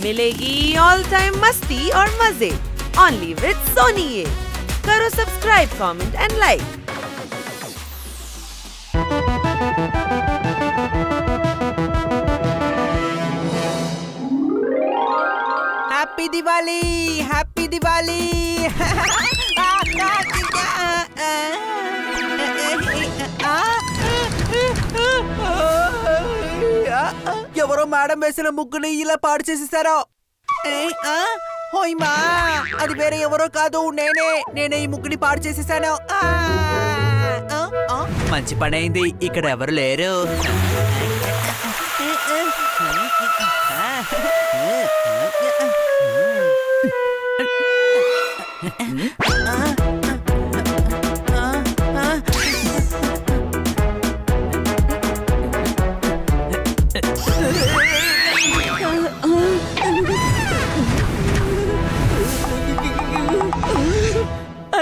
मिलेगी all time मस्ती और मजे ओनली विद सोनी ये। करो subscribe, comment and like. Happy Diwali, happy Diwali. ఎవరో మేడం వేసిన ముగ్గుని ఇలా పాడు చేసేసారో. హోయ్మా, అది వేరే ఎవరో కాదు, నేనే ఈ ముగ్గుని పాడు చేసేసాను. మంచి పని అయింది, ఇక్కడ ఎవరు లేరు.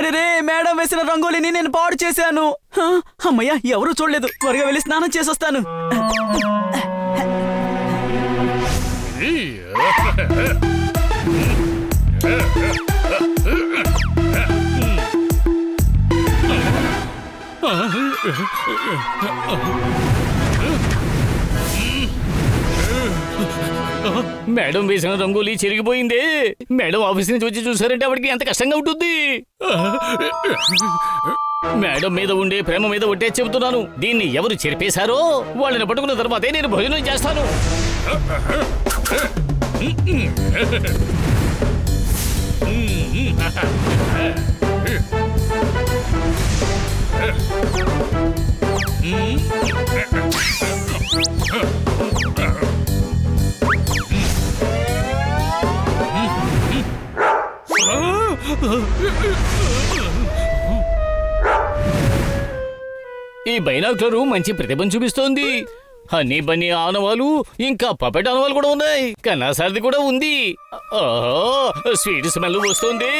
అరే మేడం వేసిన రంగోలిని నేను పాడు చేశాను. అమ్మయ్య, ఎవరూ చూడలేదు. త్వరగా వెళ్ళి స్నానం చేసొస్తాను. మేడం వేసిన రంగోలీ చెరిగిపోయింది. మేడం ఆఫీస్ నుంచి వచ్చి చూసారంటే ఆవిడకి ఎంత కష్టంగా ఉంటుంది. మేడం మీద ఉండే ప్రేమ మీద ఒట్టే చెబుతున్నాను. దీన్ని ఎవరు చెరిపేశారో వాళ్ళని పట్టుకున్న తర్వాతే నేను భోజనం చేస్తాను. ఈ బైనాక్యులర్ మంచి ప్రతిభను చూపిస్తోంది. హనీ బన్నీ ఆనవాలు, ఇంకా పపెట్ ఆనవాలు కూడా ఉన్నాయి. కన్నాసారిది కూడా ఉంది. స్వీట్ స్మెల్ వస్తుంది.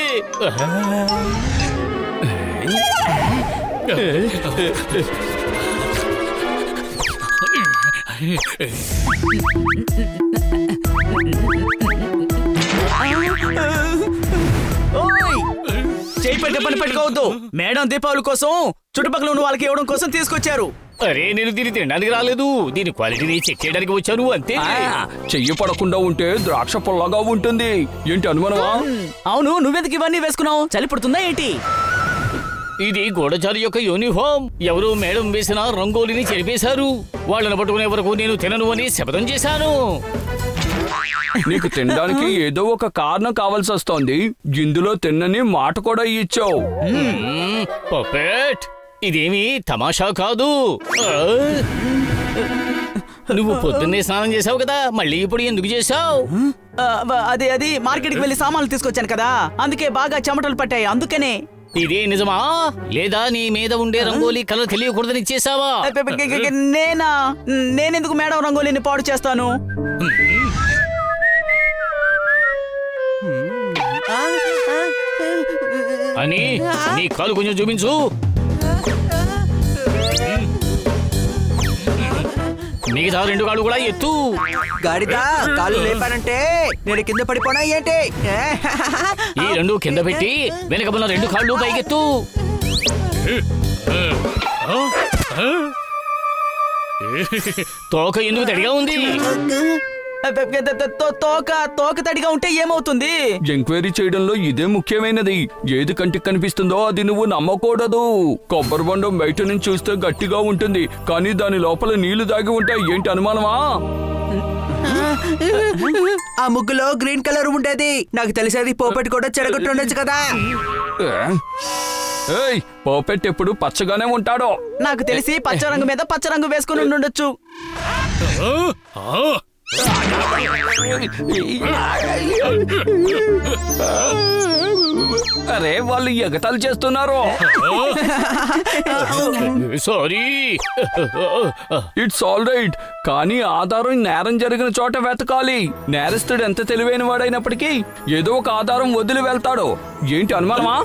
చేయి పెట్టే పని పెట్టుకోవద్దు. మేడం దీపావళి కోసం చుట్టుపక్కల ఉన్న వాళ్ళకి ఇవ్వడం కోసం తీసుకొచ్చారు. అరే, నేను దీన్ని తినడానికి రాలేదు. దీని క్వాలిటీని చెక్ చేయడానికి వచ్చాను అంతే. చెయ్యి పడకుండా ఉంటే ద్రాక్ష పొల్లగా ఉంటుంది. ఏంటి అనుమానమా? అవును, నువ్వెందుకు ఇవన్నీ వేసుకున్నావు? చలి పుడుతుందా ఏంటి? ఇది గూఢచారి యొక్క యూనిఫామ్. ఎవరు మేడం వేసిన రంగోలిని చెరిపేశారు. వాళ్ళని పట్టుకునే వరకు నేను తినను అని శపథం చేశాను. నీకు తినడానికి ఏదో ఒక కారణం కావాల్సి వస్తోంది. ఇందులో తిన్నని మాట కూడా ఇచ్చావు. పపెట్, ఇదేమీ తమాషా కాదు. నువ్వు పొద్దున్నే స్నానం చేసావు కదా, మళ్ళీ ఇప్పుడు ఎందుకు చేసావు? అది మార్కెట్కి వెళ్ళి సామాన్లు తీసుకొచ్చాను కదా, అందుకే బాగా చెమటలు పట్టాయి. అందుకనే. ఇదే నిజమా, లేదా నీ మీద ఉండే రంగోలీ కలర్ తెలియకూడదని చేసావా? నేనెందుకు మేడం రంగోలీని పాడు చేస్తాను? అని నీ కాలు కొంచెం చూపించు. మిగతా రెండు కాళ్ళు కూడా ఎత్తు. గాడిదా, కాళ్ళు లేపానంటే నేను కింద పడిపోనా ఏంటి? ఈ రెండు కింద పెట్టి వెనకబున్న రెండు కాళ్ళు పైకెత్తు. తోక ఎందుకు తడిగా ఉంది? తోక తడిగా ఉంటే ఏమవుతుంది? ఎంక్వైరీ చేయడంలో ఇదే ముఖ్యమైనది. ఏది కంటికి కనిపిస్తుందో అది నువ్వు నమ్మకూడదు. కొబ్బరి బొండం బయట నుంచి చూస్తే గట్టిగా ఉంటుంది, కానీ దాని లోపల నీళ్లు దాగి ఉంటాయి. ఏంటి అనుమానమా? ఆ ముగ్గులో గ్రీన్ కలర్ ఉండేది. నాకు తెలిసేది పోపెట్ కూడా చెడగొట్టి ఉండొచ్చు కదా. పోపెట్ ఎప్పుడు పచ్చగానే ఉంటాడో. నాకు తెలిసి పచ్చ రంగు మీద పచ్చ రంగు వేసుకుని ఉండొచ్చు. అరే, వాళ్ళు ఎగతాలు చేస్తున్నారు. సారీ. It's all right. కానీ ఆధారం నేరం జరిగిన చోట వెతకాలి. నేరస్తుడు ఎంత తెలివైన వాడైనప్పటికీ ఏదో ఒక ఆధారం వదిలి వెళ్తాడు. ఏంటి అనుమానమా?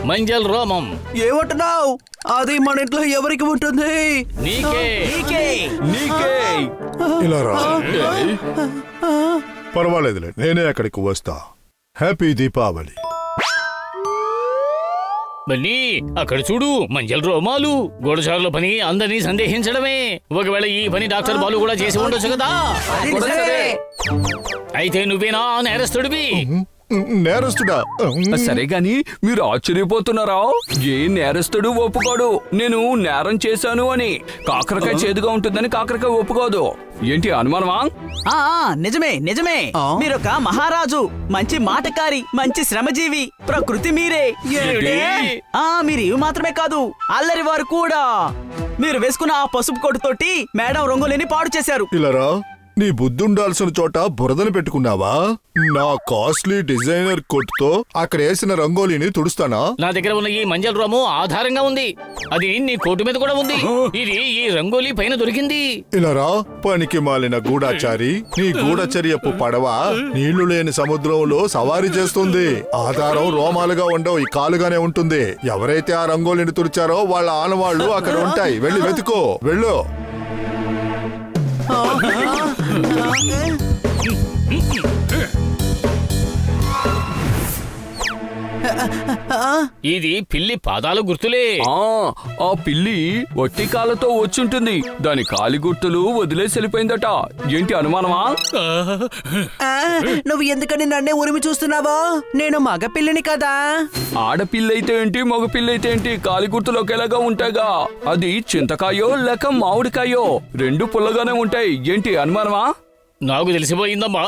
మంజల్ రోమం ఏమంటున్నావు? అది మన ఇంట్లో ఎవరికి ఉంటుంది? నీకే. నీకే. ఇలా రా. పర్వాలేదులే, నేనే అక్కడికి వస్తా. హ్యాపీ దీపావళి. బన్నీ అక్కడ చూడు, మంజల్ రోమాలు. గూఢచారుల పని అందరినీ సందేహించడమే. ఒకవేళ ఈ పని డాక్టర్ బాలు కూడా చేసి ఉండొచ్చు కదా. అయితే నువ్వేనా నేరస్తుడివి? నేరస్తుడా? సరే గాని మీరు ఆశ్చర్యపోతున్నారా? ఏ నేరస్తుడు ఒప్పుకోడు నేను నేరం చేశాను అని. కాకరకాయ చేదుగా ఉంటుందని కాకరకాయ ఒప్పుకోదు. ఏంటి అనుమానమా? నిజమే నిజమే. మీరొక మహారాజు, మంచి మాటకారి, మంచి శ్రమజీవి. ప్రకృతి మీరే. మీరు ఇవి మాత్రమే కాదు, అల్లరి వారు కూడా. మీరు వేసుకున్న ఆ పసుపు కొట్టుతోటి మేడం రంగులని పాడు చేశారు. ఇలారా, నీ బుద్ధి ఉండాల్సిన చోట బురదను పెట్టుకున్నావా? నా కాస్ట్లీ డిజైనర్ కొట్టుతో అక్కడ వేసిన రంగోలీని తుడుస్తానా? నా దగ్గర ఉన్న ఈ మంజల్ రోము ఆధారంగా ఉంది. అది నీ కోటు మీద కూడా ఉంది. ఇది ఈ రంగోలీ పైన దొరికింది. ఇలారా, పనికి మాలిన గూఢాచారి, నీ గూఢచర్యపు పడవ నీళ్లు లేని సముద్రంలో సవారీ చేస్తుంది. ఆధారం రోమాలుగా ఉండవు, ఈ కాలుగానే ఉంటుంది. ఎవరైతే ఆ రంగోలీని తుడిచారో వాళ్ళ ఆనవాళ్లు అక్కడ ఉంటాయి. వెళ్ళి వెతుకో, వెళ్ళు. ఇది పిల్లి పాదాల గుర్తులే. ఆ పిల్లి ఒట్టి కాళ్ళతో వచ్చుంటుంది. దాని కాలి గుర్తులు వదిలేసి వెళ్ళిపోయిందట. ఏంటి అనుమానమా? నువ్వు ఎందుకని నన్నే ఉరిమి చూస్తున్నావా? నేను మగ పిల్లిని కదా. ఆడపిల్లైతే ఏంటి, మగ పిల్లైతే ఏంటి, కాలి గుర్తులు ఒకేలాగా ఉంటాయిగా. అది చింతకాయో లేక మామిడికాయో, రెండు పుల్లగానే ఉంటాయి. ఏంటి అనుమానమా? నాకు తెలిసిపోయిందమ్మా.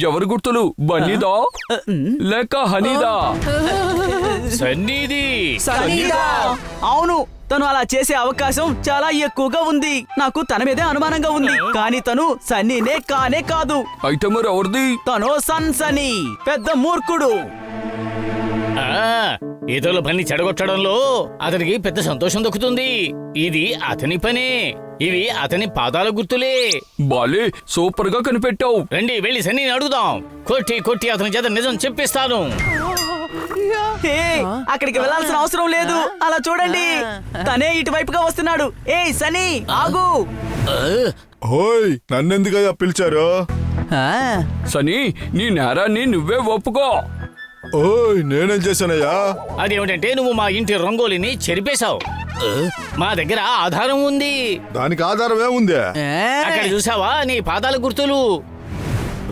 ఎవరి గుర్తులు? బన్నీదా లేక హనీదా? సన్నీది. అవును, తను అలా చేసే అవకాశం చాలా ఎక్కువగా ఉంది. నాకు తన మీదే అనుమానంగా ఉంది. కానీ తను సన్నీనే కానే కాదు. అయితే మరి ఎవరిది? తను సన్నీ, పెద్ద మూర్ఖుడు. ఇతరుల పని చెడగొట్టడంలో అతనికి పెద్ద సంతోషం దక్కుతుంది. ఇది అతని పనే. ఇవి అతని పాదాల గుర్తులే. బాలే, సూపర్ గా కనిపెట్టావు. రండి వెళ్ళి సన్నీని అడుగుదాం. కొట్టి కొట్టి అతని చేత నిజం చెప్పిస్తాను. అక్కడికి వెళ్ళాల్సిన అవసరం లేదు. అలా చూడండి, తనే ఇటువైపుగా వస్తున్నాడు. ఏయ్ సన్నీ, ఆగు. హోయ్, నన్నెందుకయ్యా పిలిచారు? సనీ, నీ నేరాన్ని నువ్వే ఒప్పుకో. ఓయ్, నేనేం చేశానయ్యా? అదేమిటంటే నువ్వు మా ఇంటి రంగోలిని చెరిపేశావు. మా దగ్గర ఆధారం ఉంది. దానికి ఆధారం ఏముంది? అక్కడ చూసావా నీ పాదాల గుర్తులు?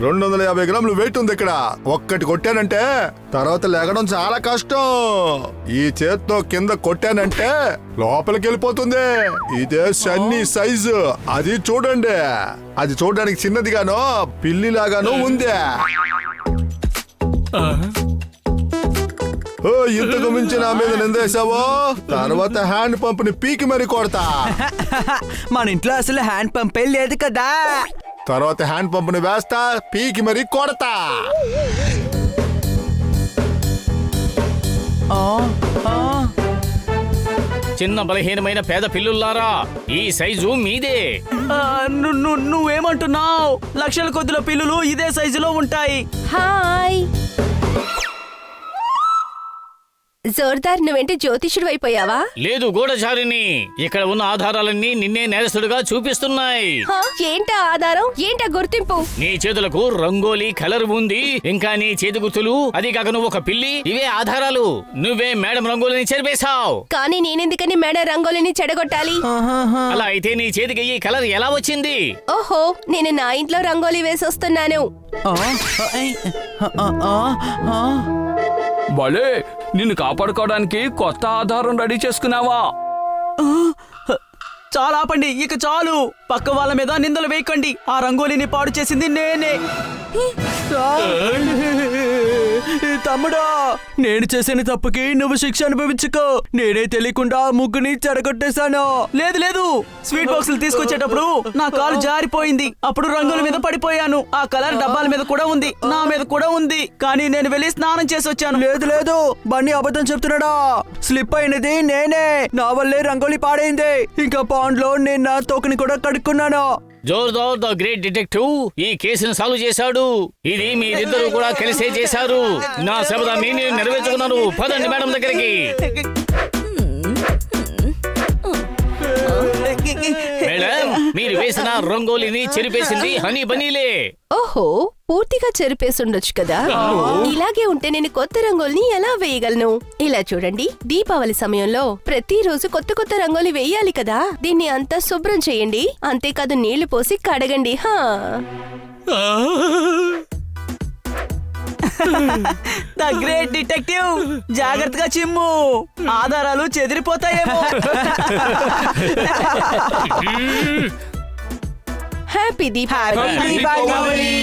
250 గ్రాములు వెయిట్ ఉంది ఇక్కడ. ఒక్కటి కొట్టానంటే తర్వాత లేగడం చాలా కష్టం. ఈ చేత్తో కింద కొట్టానంటే లోపలికి వెళ్ళిపోతుంది. ఇదే సన్నీ సైజు. అది చూడండి, అది చూడడానికి చిన్నదిగానో పిల్లిలాగానో ఉంది. ఇంతకు మించి నా మీద నిందేశావో తర్వాత హ్యాండ్ పంప్ ని పీకి మరీ కొడతా. మన ఇంట్లో అసలు హ్యాండ్ పంపే లేదు కదా. తర్వాత హ్యాండ్ పంప్ ని వేస్తా, పీకి మరీ కొడతా. చిన్న బలహీనమైన పేద పిల్లుల్లారా, ఈ సైజు మీదే. నువ్వేమంటున్నావు? లక్షల కొద్దిలో పిల్లులు ఇదే సైజులో ఉంటాయి. హాయ్ జోర్దార్, నువ్వేంటి జ్యోతిషుడు అయిపోయావా? లేదు గూఢచారిని. ఇక్కడ ఉన్న ఆధారాలన్నీ నిన్నే నేరస్తుడుగా చూపిస్తున్నాయి. ఏంటా ఆధారం? ఏంటా గుర్తింపు? నీ చేతులకు రంగోలీ కలర్ ఉంది, ఇంకా నీ చేతి గుర్తులు, అది కాక నువ్వు ఒక పిల్లి. ఇవే ఆధారాలు. నువ్వే మేడం రంగోలీని చెరిపేశావు. కానీ నేనెందుకని మేడం రంగోలిని చెడగొట్టాలి? అలా అయితే నీ చేతికి ఈ కలర్ ఎలా వచ్చింది? ఓహో, నేను నా ఇంట్లో రంగోలీ వేసొస్తున్నాను. బాలే, నిన్ను కాపాడుకోవడానికి కొత్త ఆధారం రెడీ చేసుకున్నావా? చాలా ఆపండి, ఇక చాలు. పక్క వాళ్ళ మీద నిందలు వేయకండి. ఆ రంగోలీని పాడు చేసింది నేనే. తమ్ముడా, నేను చేసిన తప్పుకి నువ్వు శిక్ష అనుభవించుకో. నేనే తెలియకుండా ముగ్గుని చెడగొట్టేశాను. లేదు లేదు, స్వీట్ బాక్సులు తీసుకొచ్చేటప్పుడు నా కాలు జారిపోయింది. అప్పుడు రంగుల మీద పడిపోయాను. ఆ కలర్ డబ్బాల మీద కూడా ఉంది, నా మీద కూడా ఉంది. కానీ నేను వెళ్ళి స్నానం చేసి వచ్చాను. లేదు లేదు, బన్నీ అబద్ధం చెప్తున్నాడా? స్లిప్ అయినది నేనే. నా వల్లే రంగోలి పాడైంది. ఇంకా పాండ్ లో నేను నా తోకని కూడా కడుక్కున్నాను. జోర్దార్ ద గ్రేట్ డిటెక్టివ్ ఈ కేసును సాల్వ్ చేశాడు. ఇది మీరిద్దరూ కూడా కలిసే చేశారు. నా శబదాన్ని నేను నెరవేర్చుకున్నాను. పదండి మేడం దగ్గరికి. మేడం, మీరు వేసిన రంగోలిని చెరిపేసింది హనీ బనీలే. ఓహో, పూర్తిగా చెరిపేసుండొచ్చు కదా. ఇలాగే ఉంటే నేను కొత్త రంగోలిని ఎలా వేయగలను? ఇలా చూడండి, దీపావళి సమయంలో ప్రతిరోజు కొత్త కొత్త రంగోలి వేయాలి కదా. దీన్ని అంతా శుభ్రం చేయండి. అంతేకాదు నీళ్లు పోసి కడగండి. ద గ్రేట్ డిటెక్టివ్, జాగ్రత్తగా చిమ్ము, ఆధారాలు చెదిరిపోతాయేమో. హ్యాపీ దీపావళి. దీపావళి.